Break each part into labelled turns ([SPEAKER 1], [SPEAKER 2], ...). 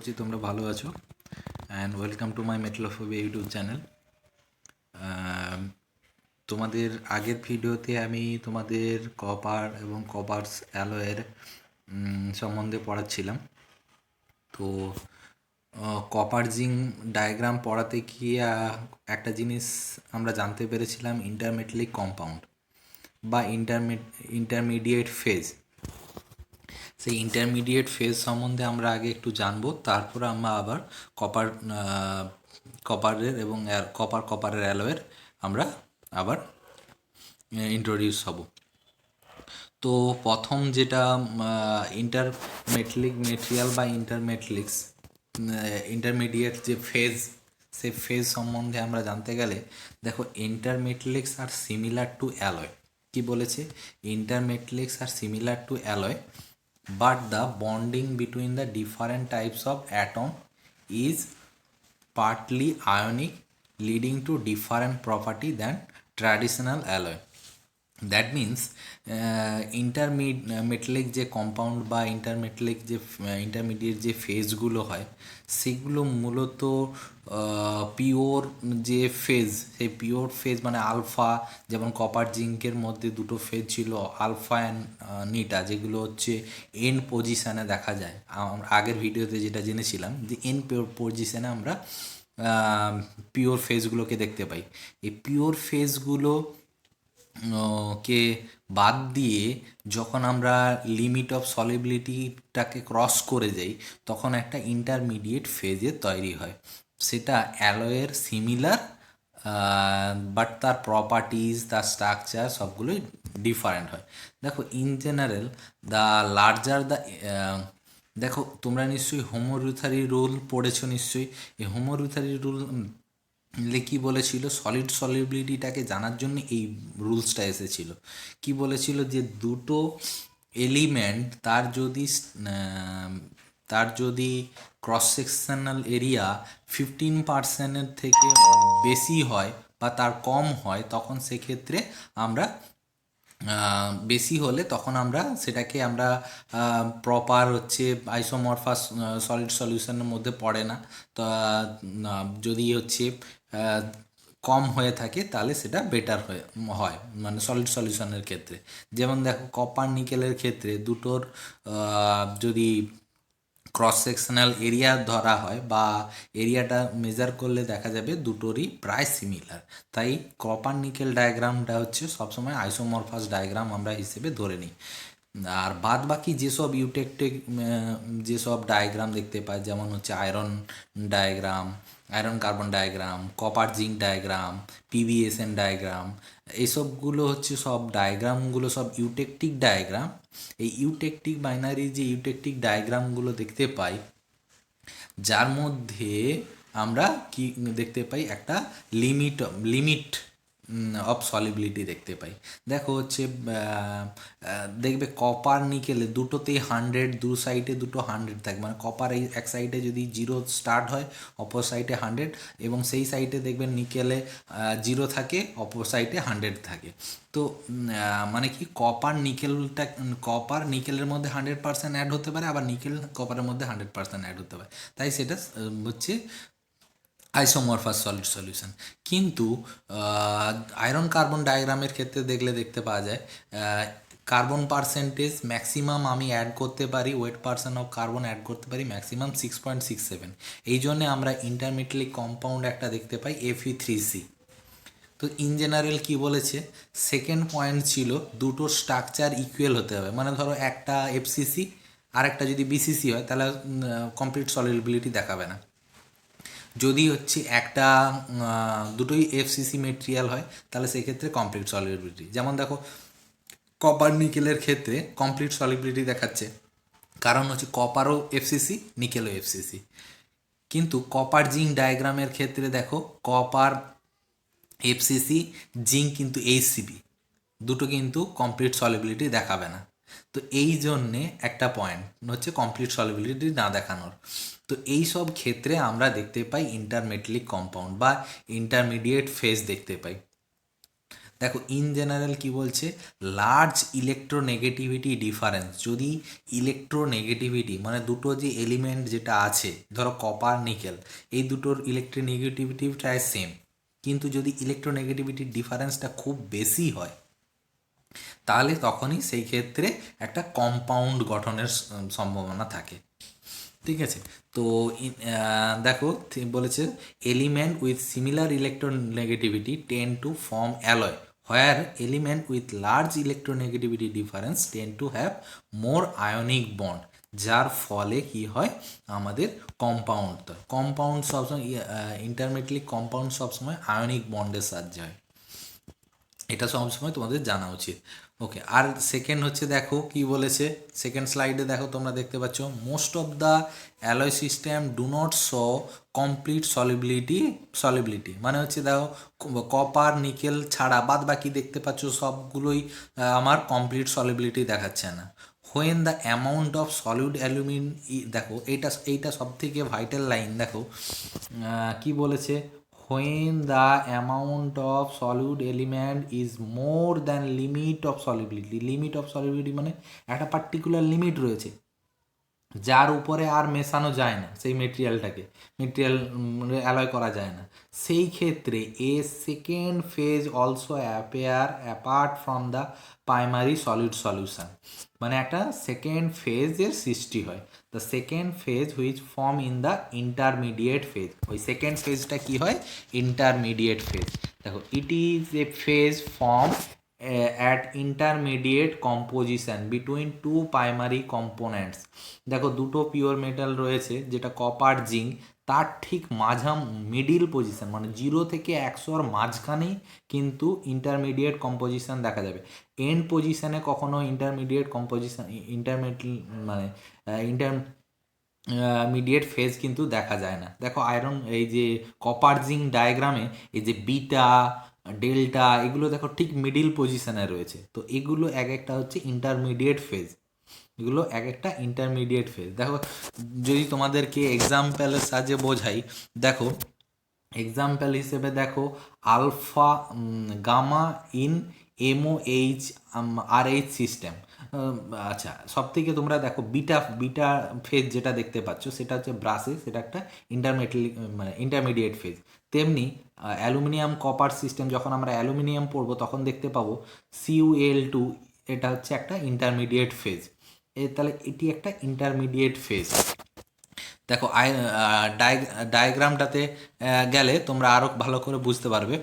[SPEAKER 1] করছি তোমরা ভালো আছো অ্যান্ড ওয়েলকাম টু মাই মেট্রোফোবিয়া ইউটিউব চ্যানেল। তোমাদের আগের ভিডিওতে আমি তোমাদের কপার এবং কপারস অ্যালয়ের সম্বন্ধে পড়াচ্ছিলাম। তো কপার জিঙ্ক ডায়াগ্রাম পড়াতে গিয়ে একটা জিনিস আমরা জানতে পেরেছিলাম, ইন্টারমেটালিক কম্পাউন্ড বা ইন্টারমিডিয়েট ফেজ। সেই ইন্টারমিডিয়েট ফেজ সম্বন্ধে আমরা আগে একটু জানবো, তারপর আমরা আবার কপার কপারের এবং কপারের অ্যালয়ের আমরা আবার ইন্ট্রোডিউস হব। তো প্রথম যেটা ইন্টারমেটালিক মেটেরিয়াল বা ইন্টারমিডিয়েট যে ফেজ, সেই ফেজ সম্বন্ধে আমরা জানতে গেলে দেখো, intermetallics are similar to alloy. কি বলেছে? Intermetallics are similar to alloy, but the bonding between the different types of atom is partly ionic, leading to different property than traditional alloy. That means intermetallic যে compound বা intermediate যে ফেজগুলো হয়, সেগুলো মূলত pure যে phase, সেই pure phase মানে alpha, যেমন কপার জিঙ্কের মধ্যে দুটো ফেজ ছিল, আলফা অ্যান্ড নিটা, যেগুলো হচ্ছে এন পজিশানে দেখা যায়। আগের ভিডিওতে যেটা জেনেছিলাম যে এন পজিশানে আমরা পিওর ফেজগুলোকে দেখতে পাই। এই পিওর ফেজগুলো কে বাদ দিয়ে যখন আমরা লিমিট অফ সলিবিলিটিটাকে ক্রস করে যাই, তখন একটা ইন্টারমিডিয়েট ফেজে তৈরি হয়। সেটা অ্যালয়ের সিমিলার, বাট তার প্রপার্টিজ, তার স্ট্রাকচার সবগুলোই ডিফারেন্ট হয়। দেখো, in general the larger the, দেখো তোমরা নিশ্চয়ই হোমোরুথারি রুল পড়েছো নিশ্চয়ই। এই হোমোরুথারি রুল কী বলেছিল? সলিড সলিবিলিটিটাকে জানার জন্য এই রুলসটা এসেছিল। কি বলেছিল? যে দুটো এলিমেন্ট তার যদি ক্রস সেকশনাল এরিয়া 15% থেকে বেশি হয় বা তার কম হয়, তখন সেক্ষেত্রে আমরা বেশি হলে তখন আমরা সেটাকে আমরা প্রপার হচ্ছে আইসোমরফাস সলিড সলিউশনের মধ্যে পড়ে না। তো যদি হচ্ছে কম হয়ে থাকে তাহলে সেটা বেটার হয় মানে সলিড সলিউশনের ক্ষেত্রে। যেমন দেখো, কপার নিকেলের ক্ষেত্রে দুটোর যদি ক্রস সেকশনাল এরিয়া ধরা হয় বা এরিয়াটা মেজার করলে দেখা যাবে দুটোরই প্রায় সিমিলার। তাই কপার নিকেল ডায়াগ্রামটা হচ্ছে সবসময় আইসোমরফাস ডায়াগ্রাম আমরা হিসেবে ধরে নিই। আর বাদ বাকি যেসব যেসব ডায়াগ্রাম দেখতে পাই, যেমন হচ্ছে iron carbon diagram, copper zinc diagram, পিভিএসএন ডায়াগ্রাম, এইসবগুলো হচ্ছে সব ডায়াগ্রামগুলো সব ইউটেকটিক ডায়াগ্রাম। এই ইউটেকটিক বাইনারি যে ইউটেকটিক ডায়াগ্রামগুলো দেখতে পাই, যার মধ্যে আমরা কি দেখতে পাই? একটা লিমিট অফ সলিবিলিটি দেখতে পাই। দেখো হচ্ছে দেখবে কপার নিকেলে দুটোতেই 100, দু সাইডে দুটো 100 থাকে, মানে কপার এই এক সাইডে যদি 0 স্টার্ট হয়, অপর সাইডে 100, এবং সেই সাইডে দেখবেন নিকেলে 0 থাকে, অপর সাইডে 100 থাকে। তো মানে কি, কপার নিকেলের মধ্যে 100% অ্যাড হতে পারে, আবার নিকেল কপারের মধ্যে 100% অ্যাড হতে পারে। তাই সেটা হচ্ছে আইসোমরফাস সলিড সলিউশন। কিন্তু আয়রন কার্বন ডায়াগ্রামের ক্ষেত্রে দেখতে পাওয়া যায় কার্বন পার্সেন্টেজ ম্যাক্সিমাম আমি অ্যাড করতে পারি, weight percent of carbon add করতে পারি ম্যাক্সিমাম 6.67। এই জন্যে আমরা ইন্টারমিডিয়েট কম্পাউন্ড একটা দেখতে পাই Fe3C। তো ইন জেনারেল কী বলেছে? সেকেন্ড পয়েন্ট ছিল দুটো স্ট্রাকচার ইকুয়াল হতে হবে, মানে ধরো একটা এফসিসি আর একটা যদি বিসিসি হয়, তাহলে কমপ্লিট সলিবিলিটি দেখাবে না। যদি হচ্ছে একটা দুটোই এফসিসি মেটেরিয়াল হয়, তাহলে সেক্ষেত্রে কমপ্লিট সলিবিলিটি। যেমন দেখো, কপার নিকেলের ক্ষেত্রে কমপ্লিট সলিবিলিটি দেখাচ্ছে, কারণ হচ্ছে কপারও এফসিসি, নিকেলও এফসিসি। কিন্তু কপার জিঙ্ক ডায়াগ্রামের ক্ষেত্রে দেখো, কপার এফসিসি, জিঙ্ক কিন্তু এইচসিবি, দুটো কিন্তু কমপ্লিট সলিবিলিটি দেখাবে না। তো এই জন্যে একটা পয়েন্ট হচ্ছে কমপ্লিট সলিবিলিটি না দেখানোর। তো এই সব ক্ষেত্রে আমরা দেখতে পাই ইন্টারমেটালিক কম্পাউন্ড বা ইন্টারমিডিয়েট ফেজ দেখতে পাই। দেখো ইন জেনারেল কি বলছে, লার্জ ইলেকট্রোনেগেটিভিটি ডিফারেন্স, যদি ইলেকট্রোনেগেটিভিটি মানে দুটো যে এলিমেন্ট যেটা আছে, ধরো কপার নিকেল, এই দুটোর ইলেকট্রোনেগেটিভিটি প্রায় সেম, কিন্তু যদি ইলেকট্রোনেগেটিভিটির ডিফারেন্সটা খুব বেশি হয় তাহলে তখনই সেই ক্ষেত্রে একটা কম্পাউন্ড গঠনের সম্ভাবনা থাকে। ঠিক আছে, তো দেখো বলেছে element with similar electronegativity ten to form alloy, where element with large electronegativity difference ten to have more ionic bond, যার ফলে কি হয় আমাদের কম্পাউন্ড, কম্পাউন্ড সবসময় ইন্টারমিডিয়েটলি কম্পাউন্ড সবসময় আয়নিক বন্ডের সাহায্যে হয়, এটা সবসময় তোমাদের জানা উচিত। ওকে, আর সেকেন্ড হচ্ছে দেখো কি বলেছে, সেকেন্ড স্লাইডে দেখো তোমরা দেখতে পাচ্ছ most of the alloy system do not show complete solubility, মানে হচ্ছে দেখো কপার নিকেল ছাড়া বাদ বাকি দেখতে পাচ্ছ সবগুলোই আমার কমপ্লিট সলিবিলিটি দেখাচ্ছে না। When the amount of solid alumina, দেখো এইটা সব থেকে ভাইটাল লাইন, দেখো কি বলেছে, when the amount of solid element is more than limit of solubility মানে একটা পার্টিকুলার লিমিট রয়েছে যার উপরে আর মেশানো যায় না সেই মেটেরিয়াল অ্যালয় করা যায় না, সেই ক্ষেত্রে a second phase also appear apart from the primary solid solution, মানে একটা সেকেন্ড ফেজের সৃষ্টি হয়। The second phase which form in the intermediate phase, ওই সেকেন্ড ফেজটা কি হয়, ইন্টারমিডিয়েট ফেজ। দেখো it is a phase form at intermediate composition between two primary components, দেখো দুটো পিওর মেটাল রয়েছে যেটা কপার জিঙ্ক, তার ঠিক মিডিল পজিশন মানে 0 থেকে 100-র মাঝখানেই কিন্তু ইন্টারমিডিয়েট কম্পোজিশন দেখা যাবে। এন্ড পজিশনে কখনো ইন্টারমিডিয়েট কম্পোজিশন মানে ইন্টারমিডিয়েট ফেজ কিন্তু দেখা যায় না। দেখো আয়রন এই যে কপার জিঙ্ক ডায়াগ্রামে এই যে বিটা ডেল্টা এগুলো দেখো ঠিক মিডিল পজিশনে রয়েছে, তো এগুলো এক একটা হচ্ছে ইন্টারমিডিয়েট ফেজ, এগুলো এক একটা ইন্টারমিডিয়েট ফেজ। দেখো যদি তোমাদেরকে এক্সাম্পলের সাহায্যে বোঝাই, দেখো এক্সাম্পল হিসেবে দেখো alpha gamma in MOH RH system, আচ্ছা সব থেকে তোমরা দেখো বিটা ফেজ যেটা দেখতে পাচ্ছ সেটা হচ্ছে ব্রাসে, সেটা একটা ইন্টারমিডিয়েট ফেজ। তেমনি অ্যালুমিনিয়াম কপার সিস্টেম, যখন আমরা অ্যালুমিনিয়াম পড়বো তখন দেখতে পাবো CuL2, এটা হচ্ছে একটা ইন্টারমিডিয়েট ফেজ, তাহলে এটি একটা ইন্টারমিডিয়েট ফেজ। দেখো ডায়াগ্রামটাতে গেলে তোমরা আরও ভালো করে বুঝতে পারবে।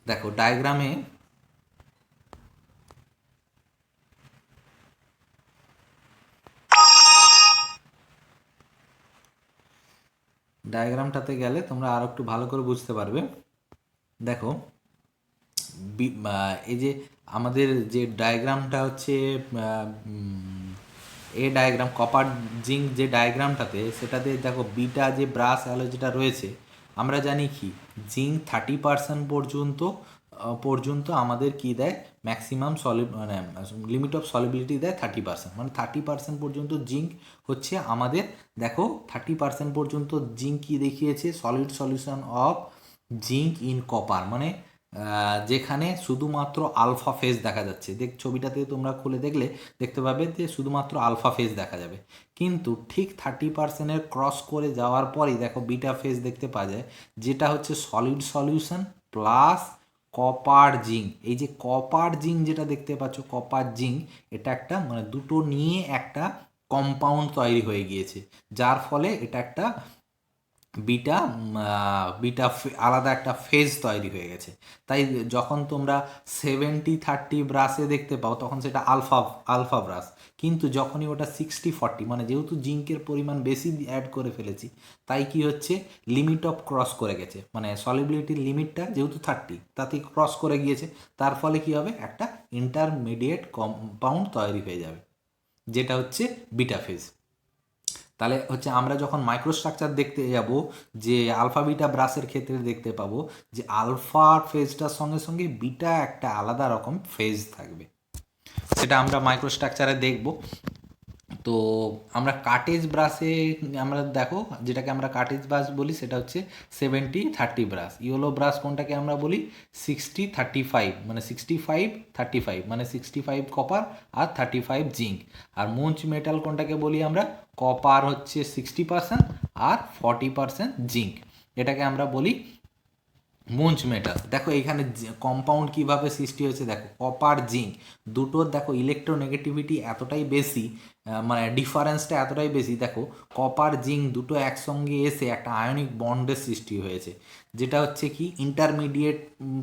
[SPEAKER 1] দেখো ডায়াগ্রামটাতে গেলে তোমরা আরও একটু ভালো করে বুঝতে পারবে। দেখো এই যে আমাদের যে ডায়াগ্রামটা হচ্ছে এ ডায়াগ্রাম কপার জিঙ্ক যে ডায়াগ্রামটাতে, সেটাতে দেখো বিটা যে ব্রাশ অ্যালো যেটা রয়েছে, আমরা জানি কি জিঙ্ক 30% পর্যন্ত আমাদের কি দেয়, ম্যাক্সিমাম মানে লিমিট অফ সলিবিলিটি দেয় 30%, মানে 30% পর্যন্ত জিঙ্ক হচ্ছে আমাদের, দেখো 30% পর্যন্ত জিঙ্ক কি দেখিয়েছে, solid solution of zinc in copper, মানে যেখানে শুধুমাত্র আলফা ফেজ দেখা যাচ্ছে, ছবিটাতে তোমরা খুলে দেখলে দেখতে পাবে যে শুধুমাত্র আলফা ফেজ দেখা যাবে, কিন্তু ঠিক 30%-এর ক্রস করে যাওয়ার পরই দেখো বিটা ফেজ দেখতে পাওয়া যায়, যেটা হচ্ছে solid solution plus copper zinc. এই যে কপার জিঙ্ক যেটা দেখতে পাচ্ছ, কপার জিঙ্ক এটা একটা মানে দুটো নিয়ে একটা কম্পাউন্ড তৈরি হয়ে গিয়েছে, যার ফলে এটা একটা বিটা বিটা আলাদা একটা ফেজ তৈরি হয়ে গেছে। তাই যখন তোমরা 70-30 ব্রাশে দেখতে পাও তখন সেটা আলফা ব্রাশ, কিন্তু যখনই ওটা 60-40 মানে যেহেতু জিঙ্কের পরিমাণ বেশি অ্যাড করে ফেলেছি তাই কি হচ্ছে, লিমিট অফ ক্রস করে গেছে, মানে সলিবিলিটির লিমিটটা যেহেতু 30 তাতে ক্রস করে গিয়েছে, তার ফলে কি হবে, একটা ইন্টারমিডিয়েট কম্পাউন্ড তৈরি হয়ে যাবে যেটা হচ্ছে বিটা ফেজ। তাহলে হচ্ছে আমরা যখন মাইক্রোস্ট্রাকচার দেখতে যাব, যে আলফা বিটা ব্রাশের ক্ষেত্রে দেখতে পাবো যে আলফা ফেজটার সঙ্গে সঙ্গে বিটা একটা আলাদা রকম ফেজ থাকবে, সেটা আমরা মাইক্রোস্ট্রাকচারে দেখব। তো আমরা কাটেজ ব্রাশে আমরা দেখো যেটাকে আমরা কাটেজ ব্রাশ বলি সেটা হচ্ছে 70-30 ব্রাশ। ইয়েলো ব্রাশ কোনটাকে আমরা বলি 60-35, মানে 65-35, মানে 65 কপার আর 35 জিঙ্ক। আর মুঞ্চ মেটাল কোনটাকে বলি আমরা, কপার হচ্ছে 60% আর 40% জিঙ্ক, এটাকে আমরা বলি মুঞ্চ মেটাল। দেখো এইখানে কম্পাউন্ড কিভাবে সৃষ্টি হয়েছে, দেখো কপার জিঙ্ক দুটোর দেখো ইলেকট্রোনেগেটিভিটি এতটাই বেশি, মানে ডিফারেন্সটা এতটাই বেশি। দেখো কপার জিঙ্ক দুটো একসঙ্গে এসে একটা আয়নিক বন্ডের সৃষ্টি হয়েছে, যেটা হচ্ছে কি ইন্টারমিডিয়েট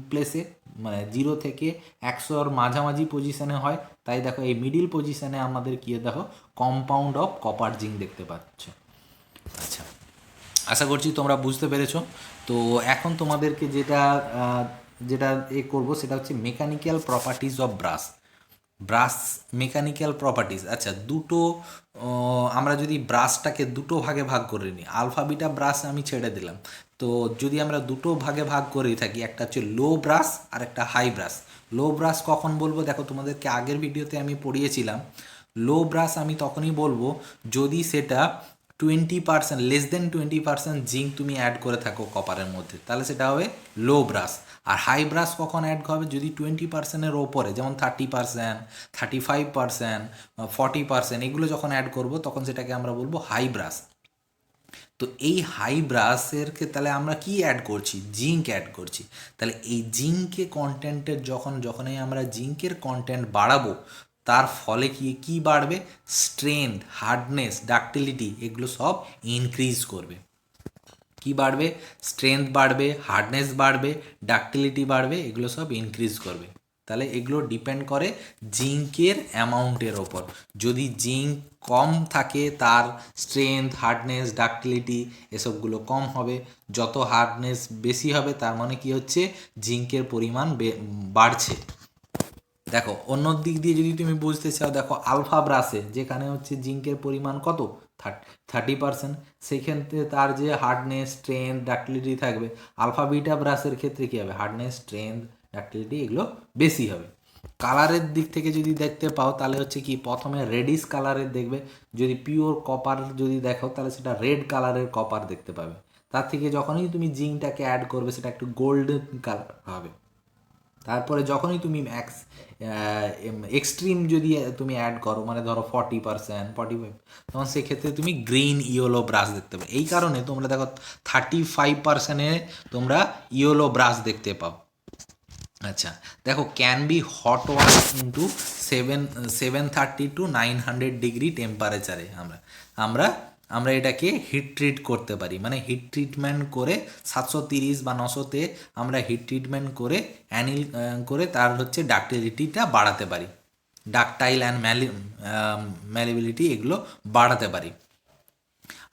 [SPEAKER 1] প্লেসে, মানে 0 থেকে 100-র মাঝামাঝি পজিশনে হয়। তাই দেখো এই মিডিল পজিশনে আমাদের কি দেখো কম্পাউন্ড অফ কপার জিঙ্ক দেখতে পাচ্ছ। আচ্ছা, আশা করছি তোমরা বুঝতে পেরেছো। তো এখন তোমাদেরকে যেটা যেটা করবো সেটা হচ্ছে mechanical properties of brush. Brush mechanical properties. আচ্ছা, দুটো আমরা যদি ব্রাশটাকে দুটো ভাগে ভাগ করে নিই, আলফা বিটা ব্রাশ আমি ছেড়ে দিলাম, তো যদি আমরা দুটো ভাগে ভাগ করে থাকি, একটা হচ্ছে লো ব্রাশ আর একটা হাই ব্রাশ। লো ব্রাশ কখন বলবো, দেখো তোমাদেরকে আগের ভিডিওতে আমি পড়িয়েছিলাম, লো ব্রাশ আমি তখনই বলবো যদি সেটা 20%, লেস দেন 20% জিঙ্ক তুমি অ্যাড করে থাকো কপারের মধ্যে, তাহলে সেটা হবে লো ব্রাশ। আর হাই ব্রাশ কখন অ্যাড হবে, যদি 20%-এর ওপরে, যেমন 30%, 35%, 40% এগুলো যখন অ্যাড করবো তখন সেটাকে আমরা বলবো হাই ব্রাশ। তো এই হাই ব্রাশের তাহলে আমরা কি অ্যাড করছি, জিঙ্ক অ্যাড করছি। তাহলে এই জিঙ্কে কন্টেন্টের যখনই আমরা জিঙ্কের কন্টেন্ট বাড়াবো, তার ফলে কি বাড়বে, স্ট্রেংথ, হার্ডনেস, ডাক্টিলিটি এগুলো সব ইনক্রিজ করবে। কি বাড়বে, স্ট্রেংথ বাড়বে, হার্ডনেস বাড়বে, ডাক্টিলিটি বাড়বে, এগুলো সব ইনক্রিজ করবে। তাহলে এগুলো ডিপেন্ড করে জিঙ্কের অ্যামাউন্টের ওপর। যদি জিঙ্ক কম থাকে তার স্ট্রেংথ, হার্ডনেস, ডাক্টিলিটি এসবগুলো কম হবে। যত হার্ডনেস বেশি হবে তার মানে কি হচ্ছে, জিঙ্কের পরিমাণ বাড়ছে। দেখো অন্য দিক দিয়ে যদি তুমি বুঝতে চাও, দেখো আলফা ব্রাশে যেখানে হচ্ছে জিঙ্কের পরিমাণ কত 30%, সেক্ষেত্রে তার যে হার্ডনেস, স্ট্রেংথ, ডাক্টিলিটি থাকবে। আলফা বিটা ব্রাশের ক্ষেত্রে কী হবে, হার্ডনেস, স্ট্রেংথ, ডাক্টিলিটি এগুলো বেশি হবে। কালারের দিক থেকে যদি দেখতে পাও তাহলে হচ্ছে কি, প্রথমে রেডিশ কালারের দেখবে, যদি পিওর কপার যদি দেখো তাহলে সেটা রেড কালারের কপার দেখতে পাবে। তার থেকে যখনই তুমি জিঙ্কটাকে অ্যাড করবে সেটা একটু গোল্ডেন কালার হবে। তারপরে যখনই তুমি এক্সট্রিম যদি তুমি অ্যাড করো, মানে ধরো 40%, 45, তখন সেক্ষেত্রে তুমি গ্রিন ইয়েলো ব্রাশ দেখতে পাবে। এই কারণে তোমরা দেখো 35%-এ তোমরা ইয়েলো ব্রাশ দেখতে পাও। আচ্ছা, দেখো can be hot wash into 730 to 900 degree টেম্পারেচারে আমরা আমরা আমরা এটাকে হিট ট্রিট করতে পারি, মানে হিট ট্রিটমেন্ট করে 730 বা 900-তে আমরা হিট ট্রিটমেন্ট করে অ্যানিল করে তার হচ্ছে ডাক্টিলিটিটা বাড়াতে পারি, ডাকটাইল অ্যান্ড ম্যালিবিলিটি এগুলো বাড়াতে পারি।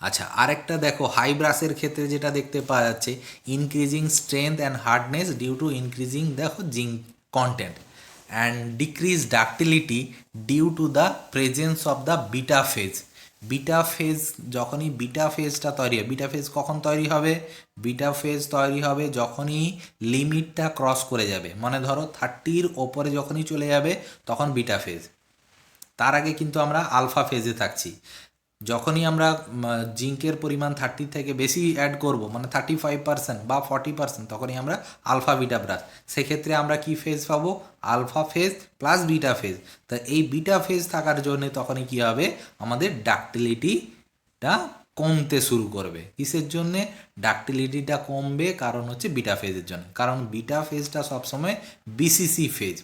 [SPEAKER 1] আচ্ছা, আরেকটা দেখো হাই ব্রাশের ক্ষেত্রে যেটা দেখতে পাওয়া যাচ্ছে, increasing strength and hardness due to increasing দেখো zinc content, and decrease ductility due to the presence of the beta phase. Beta phase, যখনই বিটা ফেজটা তৈরি হয়, বিটা ফেজ কখন তৈরি হবে, বিটা ফেজ তৈরি হবে যখনই লিমিটটা ক্রস করে যাবে, মানে ধরো 30-র ওপরে যখনই চলে যাবে তখন বিটা ফেজ। তার আগে কিন্তু আমরা আলফা ফেজে থাকছি। যখনই আমরা জিঙ্কের পরিমাণ 30 থেকে বেশি অ্যাড করব, মানে 35% বা 40%, তখনই আমরা আলফা বিটা ব্রাশ। সেক্ষেত্রে আমরা কি ফেজ পাবো, alpha phase plus beta phase. তা এই বিটা ফেজ থাকার জন্য তখনই কি হবে, আমাদের ডাক্টিলিটিটা কমতে শুরু করবে। কিসের জন্যে ডাক্টিলিটিটা কমবে, কারণ হচ্ছে বিটা ফেজের জন্য, কারণ বিটা ফেজটা সবসময় বিসিসি ফেজ।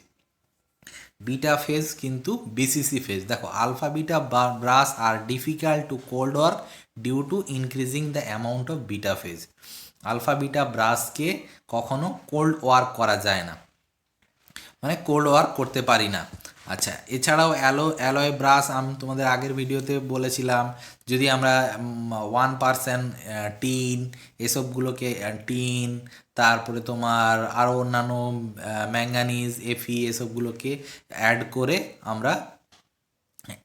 [SPEAKER 1] বিটা ফেজ কিন্তু বিসিসি ফেজ। দেখো alpha beta brass are difficult to cold work due to increasing the amount of beta phase. Alpha beta ব্রাশকে কখনো কোল্ড ওয়ার্ক করা যায় না, মানে কোল্ড ওয়ার্ক করতে পারি না। আচ্ছা, এছাড়াও অ্যালয় ব্রাশ আমি তোমাদের আগের ভিডিওতে বলেছিলাম, যদি আমরা 1% টিন এসবগুলোকে, টিন, তারপরে তোমার আরও অন্যান্য ম্যাঙ্গানিজ, এফি এসবগুলোকে অ্যাড করে আমরা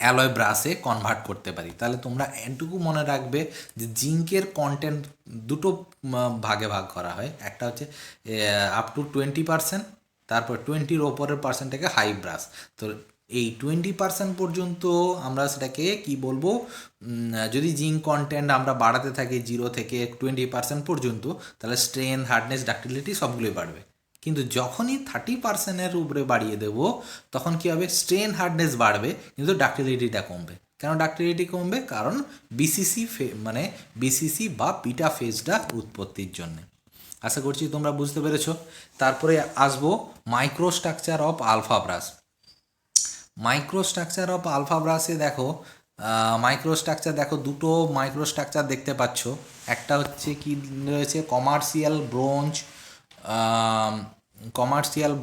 [SPEAKER 1] অ্যালয় ব্রাশে কনভার্ট করতে পারি। তাহলে তোমরা এটুকু মনে রাখবে যে জিঙ্কের কন্টেন্ট দুটো ভাগে ভাগ করা হয়, একটা হচ্ছে আপ টু 20%, তারপর 20-র ওপরের পার্সেন্টটাকে হাই ব্রাশ। তো এই 20% পর্যন্ত আমরা সেটাকে কি বলবো, যদি জিঙ্ক কন্টেন্ট আমরা বাড়াতে থাকি 0 থেকে 20% পর্যন্ত, তাহলে স্ট্রেংথ, হার্ডনেস, ডাক্টিলিটি সবগুলোই বাড়বে। কিন্তু যখনই 30%-এর উপরে বাড়িয়ে দেবো, তখন কি হবে, স্ট্রেংথ হার্ডনেস বাড়বে কিন্তু ডাক্টিলিটিটা কমবে। কেন ডাক্টিলিটি কমবে? কারণ বিসিসি মানে বিসিসি বা বিটা ফেজটা উৎপত্তির জন্য। আশা করছি তোমরা বুঝতে পেরেছো। তারপরে আসবো microstructure of alpha brass. Microstructure of alpha ব্রাশে দেখো, মাইক্রোস্ট্রাকচার দেখো, দুটো মাইক্রোস্ট্রাকচার দেখতে পাচ্ছ। একটা হচ্ছে কি রয়েছে, কমার্শিয়াল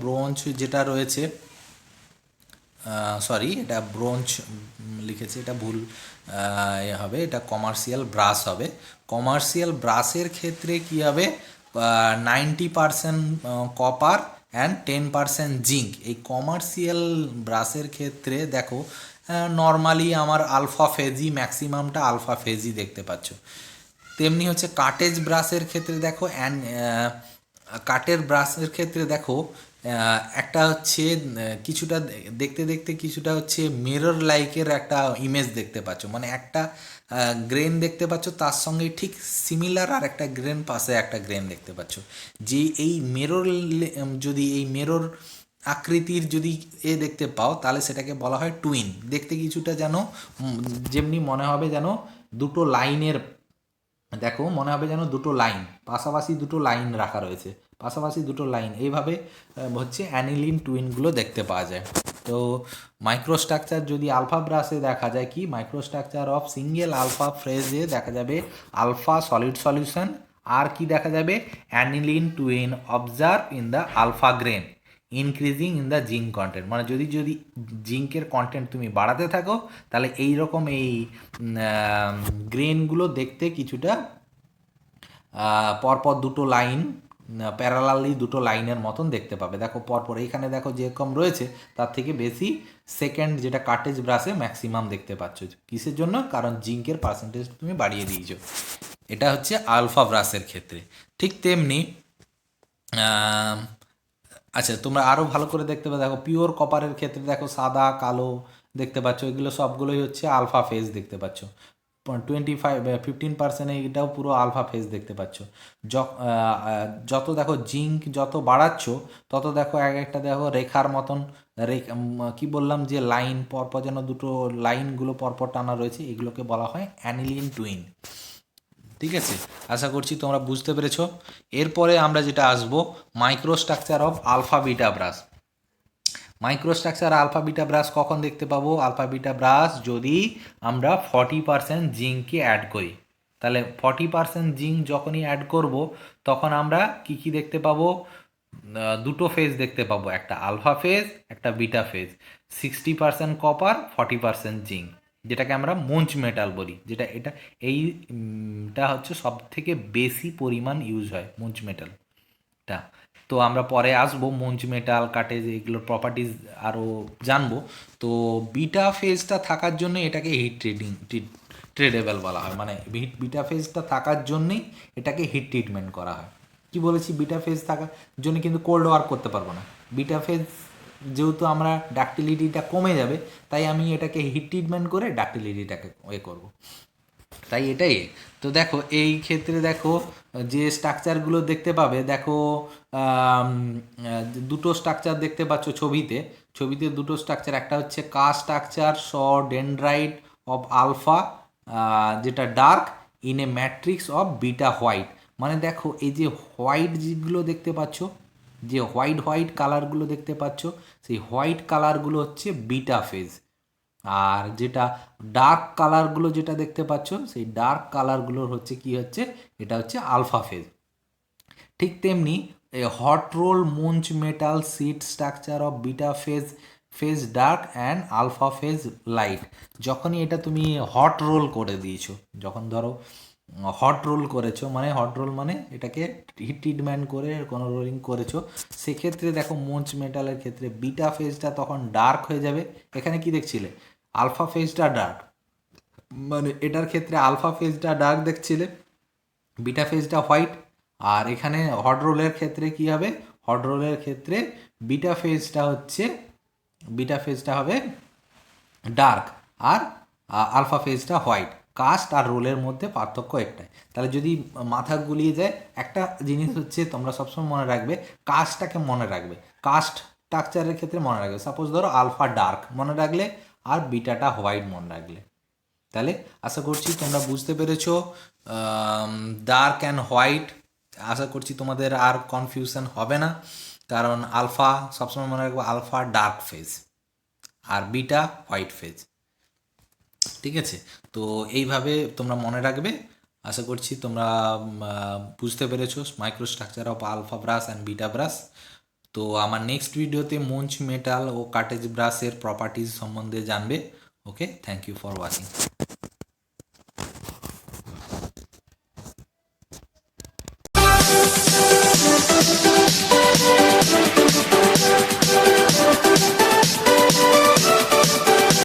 [SPEAKER 1] ব্রোঞ্জ যেটা রয়েছে, সরি এটা ব্রোঞ্জ লিখেছে, এটা ভুল হবে, এটা কমার্শিয়াল ব্রাশ হবে। কমার্শিয়াল ব্রাশের ক্ষেত্রে কি হবে, 90% কপার অ্যান্ড 10% জিঙ্ক। এই কমার্শিয়াল ব্রাশের ক্ষেত্রে দেখো, নর্মালি আমার আলফা ফেজি, ম্যাক্সিমামটা আলফা ফেজি দেখতে পাচ্ছ। তেমনি হচ্ছে কাটেজ ব্রাশের ক্ষেত্রে দেখো, কাটের ব্রাশের ক্ষেত্রে দেখো, একটা হচ্ছে কিছুটা দেখতে দেখতে কিছুটা হচ্ছে মিরর লাইকের একটা ইমেজ দেখতে পাচ্ছ, মানে একটা গ্রেন দেখতে পাচ্ছ, তার সঙ্গে ঠিক সিমিলার আর একটা গ্রেন, পাশে একটা গ্রেন দেখতে পাচ্ছ। যে এই মিরর, যদি এই মিরর আকৃতির যদি দেখতে পাও, তাহলে সেটাকে বলা হয় টুইন। দেখতে কিছুটা যেন যেমনি মনে হবে যেন দুটো লাইনের, দেখো মনে হবে যেন দুটো লাইন পাশাপাশি, দুটো লাইন রাখা রয়েছে, পাশাপাশি দুটো লাইন, এইভাবে হচ্ছে অ্যানিলিন টুইনগুলো দেখতে পাওয়া যায়। তো মাইক্রোস্ট্রাকচার যদি আলফা ব্রাশে দেখা যায় কি, মাইক্রোস্ট্রাকচার অফ সিঙ্গেল আলফা ফ্রেজে দেখা যাবে আলফা সলিড সলিউশন, আর কি দেখা যাবে, annealing twin observe in the alpha grain increasing in the zinc content. মানে যদি যদি জিঙ্কের কন্টেন্ট তুমি বাড়াতে থাকো, তাহলে এই রকম এই গ্রেনগুলো দেখতে কিছুটা পরপর দুটো লাইন, প্যারালালি দুটো লাইনের মতন দেখতে পাবে। দেখো পরপর এইখানে দেখো যেরকম রয়েছে, তার থেকে বেশি সেকেন্ড যেটা কাটেজ ব্রাশে ম্যাক্সিমাম দেখতে পাচ্ছ। কিসের জন্য? কারণ জিঙ্কের পার্সেন্টেজ তুমি বাড়িয়ে দিয়েছো। এটা হচ্ছে আলফা ব্রাশের ক্ষেত্রে। ঠিক তেমনি আচ্ছা, তোমরা আরও ভালো করে দেখতে পাবে, দেখো পিওর কপারের ক্ষেত্রে দেখো সাদা কালো দেখতে পাচ্ছ, এগুলো সবগুলোই হচ্ছে আলফা ফেজ দেখতে পাচ্ছ। 15% এটাও পুরো আলফা ফেজ দেখতে পাচ্ছ। যত দেখো জিঙ্ক যত বাড়াচ্ছ, তত দেখো এক একটা দেখো রেখার মতন, কি বললাম যে লাইন পরপর যেন দুটো লাইনগুলো পরপর টানা রয়েছে, এগুলোকে বলা হয় অ্যানিলিন টুইন। ঠিক আছে, আশা করছি তোমরা বুঝতে পেরেছ। এরপরে আমরা যেটা আসবো, microstructure of alpha beta brass. Microstructure alpha beta brass কখন দেখতে পাবো? আলফা বিটা ব্রাশ যদি আমরা 40% জিঙ্ককে অ্যাড করি, তাহলে 40% জিঙ্ক যখনই অ্যাড করব, তখন আমরা কি কি দেখতে পাবো, দুটো ফেজ দেখতে পাবো, একটা আলফা ফেজ, একটা বিটা ফেজ। 60% কপার, 40% জিঙ্ক, যেটাকে আমরা মঞ্চ মেটাল বলি, যেটা এইটা হচ্ছে সব থেকে বেশি পরিমাণ ইউজ হয় মঞ্চ মেটালটা। তো আমরা পরে আসবো মঞ্চ মেটাল, কাটেজ, এগুলোর প্রপার্টিজ আরও জানবো। তো বিটা ফেজটা থাকার জন্য এটাকে হিট ট্রেডেবল বলা হয়, মানে বিটা ফেজটা থাকার জন্যই এটাকে হিট ট্রিটমেন্ট করা হয়। কি বলেছি, বিটা ফেজ থাকার জন্য কিন্তু কোল্ড ওয়ার্ক করতে পারবো না। বিটা ফেজ যেহেতু আমরা ডাক্টিলিটিটা কমে যাবে, তাই আমি এটাকে হিট ট্রিটমেন্ট করে ডাক্টিলিটিটাকে করবো, তাই এটাই। তো দেখো এই ক্ষেত্রে দেখো যে স্ট্রাকচারগুলো দেখতে পাবে, দেখো দুটো স্ট্রাকচার দেখতে পাচ্ছ ছবিতে। ছবিতে দুটো স্ট্রাকচার, একটা হচ্ছে স্ট্রাকচার ডেনড্রাইট অফ আলফা, যেটা dark in a matrix of beta white. মানে দেখো এই যে হোয়াইট যেগুলো দেখতে পাচ্ছ, যে হোয়াইট হোয়াইট কালারগুলো দেখতে পাচ্ছ, সেই হোয়াইট কালারগুলো হচ্ছে বিটা ফেজ। আর যেটা ডার্ক কালারগুলো যেটা দেখতে পাচ্ছ, সেই ডার্ক কালারগুলোর হচ্ছে কি হচ্ছে, এটা হচ্ছে আলফা ফেজ। ঠিক তেমনি হট রোল মঞ্চ metal sheet structure of beta phase dark and alpha phase light. যখনই এটা তুমি হট রোল করে দিয়েছো, যখন ধরো হট রোল করেছো, মানে হট রোল মানে এটাকে হিট ট্রিটমেন্ট করে কোনো রোলিং করেছো, সেক্ষেত্রে দেখো মঞ্চ মেটালের ক্ষেত্রে বিটা ফেজটা তখন ডার্ক হয়ে যাবে। এখানে কি দেখছিলে, আলফা ফেজটা ডার্ক, মানে এটার ক্ষেত্রে আলফা ফেজটা ডার্ক দেখছিলে, বিটা ফেজটা হোয়াইট। আর এখানে হট রোলের ক্ষেত্রে কি হবে, হট রোলের ক্ষেত্রে বিটা ফেজটা হচ্ছে বিটা ফেজটা হবে ডার্ক, আর আলফা ফেজটা হোয়াইট। কাস্ট আর রোলের মধ্যে পার্থক্য একটাই। তাহলে যদি মাথা গুলিয়ে যায়, একটা জিনিস হচ্ছে তোমরা সবসময় মনে রাখবে, কাস্টটাকে মনে রাখবে, কাস্ট স্ট্রাকচারের ক্ষেত্রে মনে রাখবে। সাপোজ ধরো আলফা ডার্ক মনে রাখলে আর বিটাটা হোয়াইট মনে রাখলে। তাহলে আশা করছি তোমরা বুঝতে পেরেছো ডার্ক অ্যান্ড হোয়াইট। আশা করছি তোমাদের আর কনফিউশন হবে না, কারণ আলফা সবসময় মনে রাখবে আলফা ডার্ক ফেজ আর বিটা হোয়াইট ফেজ। ঠিক আছে, তো এইভাবে তোমরা মনে রাখবে। আশা করছি তোমরা বুঝতে পেরেছো microstructure of alpha brass and beta brass. তো আমার নেক্সট ভিডিওতে মঞ্চ মেটাল ও কাটেজ ব্রাশের প্রপার্টিজ সম্বন্ধে জানবে। ওকে, থ্যাংক ইউ ফর ওয়াচিং।